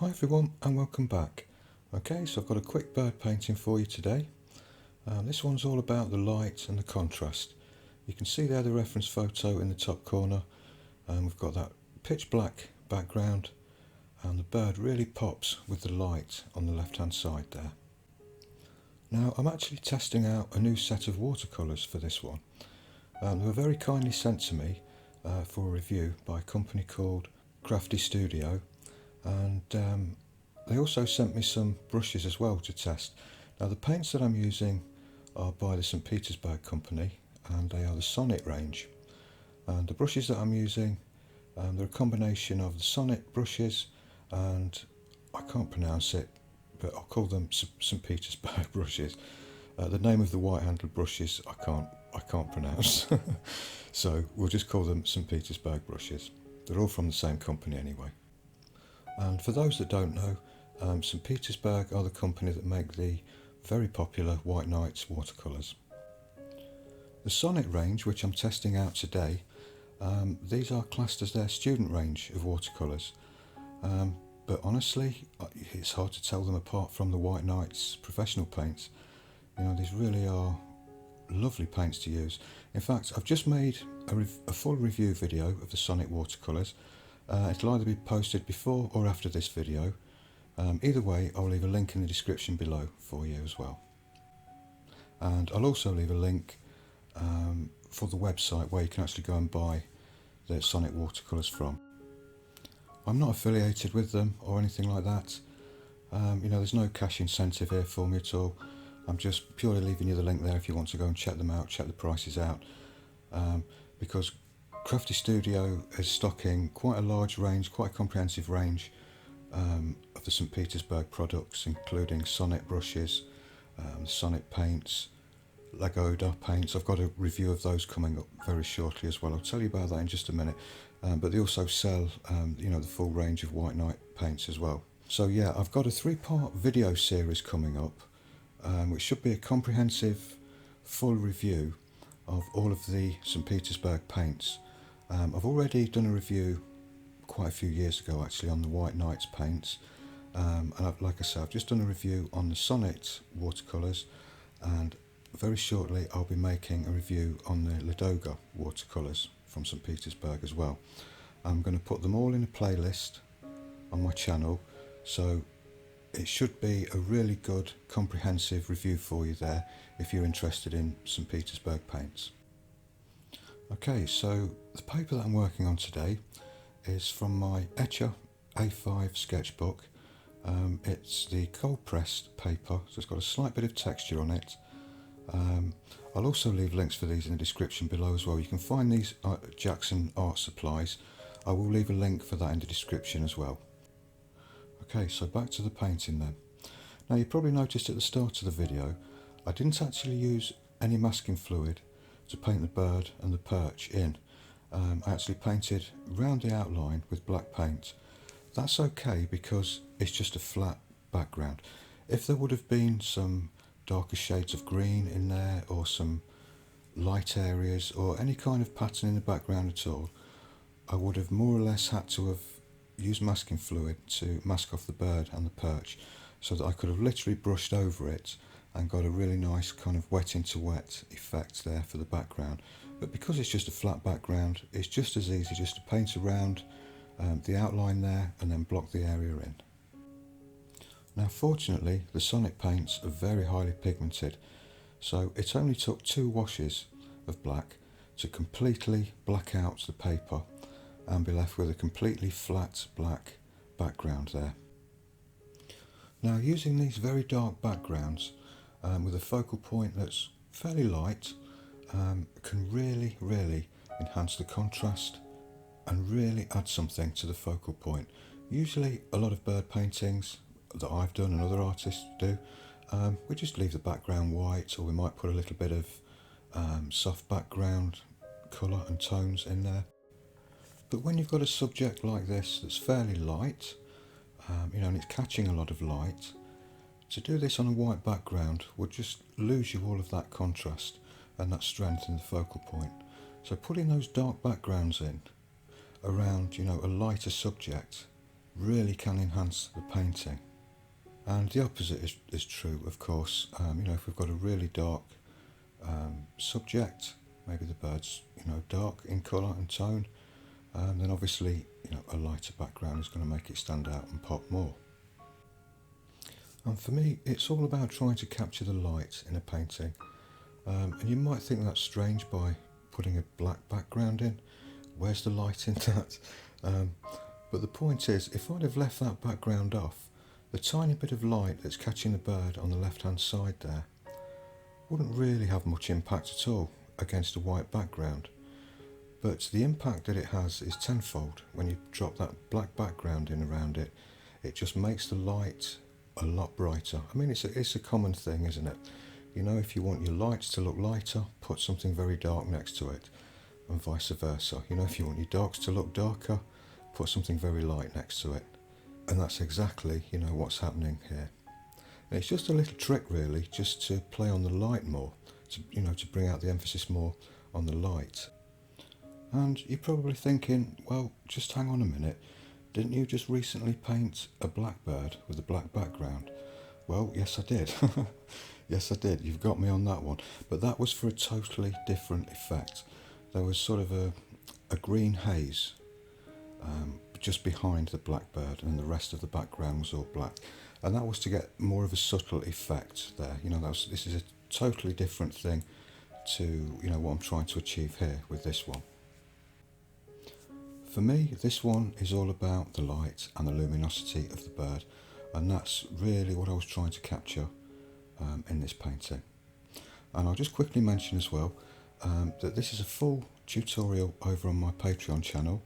Hi everyone and welcome back. Okay, so I've got a quick bird painting for you today. This one's all about the light and the contrast. You can see there the reference photo in the top corner, and we've got that pitch black background and the bird really pops with the light on the left hand side there. Now I'm actually testing out a new set of watercolours for this one. They were very kindly sent to me for a review by a company called Crafty Studio, and they also sent me some brushes as well to test. Now the paints that I'm using are by the St. Petersburg company, and they are the Sonnet range. And the brushes that I'm using, they're a combination of the Sonnet brushes, and I can't pronounce it, but I'll call them St. Petersburg brushes. The name of the white-handled brushes I can't pronounce, so we'll just call them St. Petersburg brushes. They're all from the same company anyway. And for those that don't know, St. Petersburg are the company that make the very popular White Nights watercolours. The Sonnet range, which I'm testing out today, these are classed as their student range of watercolours. But honestly, it's hard to tell them apart from the White Nights professional paints. You know, these really are lovely paints to use. In fact, I've just made a full review video of the Sonnet watercolours. It'll either be posted before or after this video. Either way, I'll leave a link in the description below for you as well. And I'll also leave a link for the website where you can actually go and buy the Sonnet watercolours from. I'm not affiliated with them or anything like that. You know, there's no cash incentive here for me at all. I'm just purely leaving you the link there if you want to go and check them out, check the prices out, because Crafty Studio is stocking quite a large range, quite a comprehensive range of the St. Petersburg products, including Sonnet brushes, Sonnet paints, Lagoda paints. I've got a review of those coming up very shortly as well. I'll tell you about that in just a minute. But they also sell, you know, the full range of White Night paints as well. So yeah, I've got a 3-part video series coming up, which should be a comprehensive, full review of all of the St. Petersburg paints. I've already done a review quite a few years ago actually on the White Nights paints, and like I said, I've just done a review on the Sonnet watercolours, and very shortly I'll be making a review on the Ladoga watercolours from St. Petersburg as well. I'm going to put them all in a playlist on my channel, so it should be a really good comprehensive review for you there if you're interested in St. Petersburg paints. Okay, so the paper that I'm working on today is from my Etcher A5 sketchbook. It's the cold pressed paper, so it's got a slight bit of texture on it. I'll also leave links for these in the description below as well. You can find these at Jackson Art Supplies. I will leave a link for that in the description as well. Okay, so back to the painting then. Now you probably noticed at the start of the video I didn't actually use any masking fluid to paint the bird and the perch in. I actually painted round the outline with black paint. That's okay because it's just a flat background. If there would have been some darker shades of green in there, or some light areas, or any kind of pattern in the background at all, I would have more or less had to have used masking fluid to mask off the bird and the perch, so that I could have literally brushed over it and got a really nice kind of wet into wet effect there for the background. But because it's just a flat background, it's just as easy just to paint around the outline there and then block the area in. Now fortunately the Sonnet paints are very highly pigmented, so it only took 2 washes of black to completely black out the paper and be left with a completely flat black background there. Now using these very dark backgrounds with a focal point that's fairly light can really enhance the contrast and really add something to the focal point. Usually a lot of bird paintings that I've done and other artists do, we just leave the background white, or we might put a little bit of soft background colour and tones in there. But when you've got a subject like this that's fairly light, you know, and it's catching a lot of light, to do this on a white background would just lose you all of that contrast and that strength in the focal point. So putting those dark backgrounds in around, you know, a lighter subject really can enhance the painting. And the opposite is true, of course. If we've got a really dark subject, maybe the bird's dark in colour and tone, then obviously a lighter background is going to make it stand out and pop more. And for me, it's all about trying to capture the light in a painting. And you might think that's strange by putting a black background in. Where's the light in that? But the point is, if I'd have left that background off, the tiny bit of light that's catching the bird on the left-hand side there wouldn't really have much impact at all against a white background. But the impact that it has is tenfold. When you drop that black background in around it, it just makes the light a lot brighter. I mean, it's a common thing, isn't it? If you want your lights to look lighter, put something very dark next to it, and vice versa. If you want your darks to look darker, put something very light next to it. And that's exactly, what's happening here. And it's just a little trick, really, just to play on the light more, to bring out the emphasis more on the light. And you're probably thinking, well, just hang on a minute. Didn't you just recently paint a blackbird with a black background? Well, yes, I did. Yes, I did. You've got me on that one. But that was for a totally different effect. There was sort of a green haze just behind the blackbird, and the rest of the background was all black. And that was to get more of a subtle effect there. This is a totally different thing to what I'm trying to achieve here with this one. For me, this one is all about the light and the luminosity of the bird, and that's really what I was trying to capture in this painting. And I'll just quickly mention as well that this is a full tutorial over on my Patreon channel.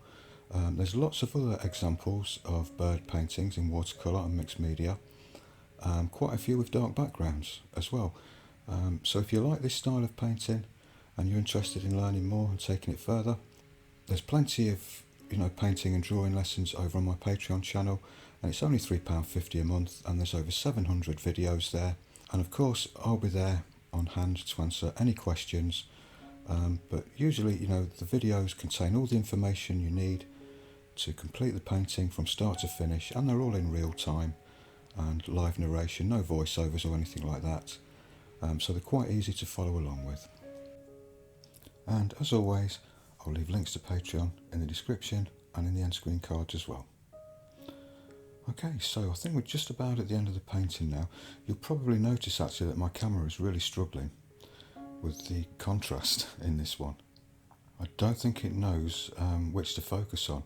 There's lots of other examples of bird paintings in watercolour and mixed media, quite a few with dark backgrounds as well. So if you like this style of painting and you're interested in learning more and taking it further, there's plenty of painting and drawing lessons over on my Patreon channel, and it's only £3.50 a month, and there's over 700 videos there. And of course I'll be there on hand to answer any questions, but usually the videos contain all the information you need to complete the painting from start to finish, and they're all in real time and live narration, no voiceovers or anything like that, so they're quite easy to follow along with. And as always, I'll leave links to Patreon in the description and in the end screen cards as well. Okay, so I think we're just about at the end of the painting now. You'll probably notice actually that my camera is really struggling with the contrast in this one. I don't think it knows which to focus on,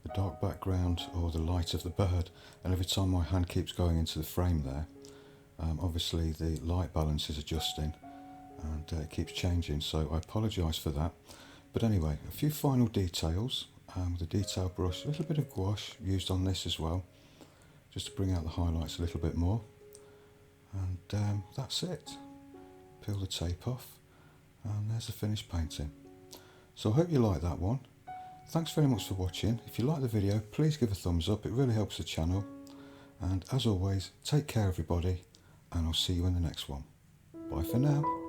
the dark background or the light of the bird, and every time my hand keeps going into the frame there, obviously the light balance is adjusting and it keeps changing, so I apologise for that. But anyway, a few final details with a detail brush, a little bit of gouache used on this as well, just to bring out the highlights a little bit more. And that's it. Peel the tape off, and there's the finished painting. So I hope you like that one. Thanks very much for watching. If you like the video, please give a thumbs up, it really helps the channel. And as always, take care everybody, and I'll see you in the next one. Bye for now.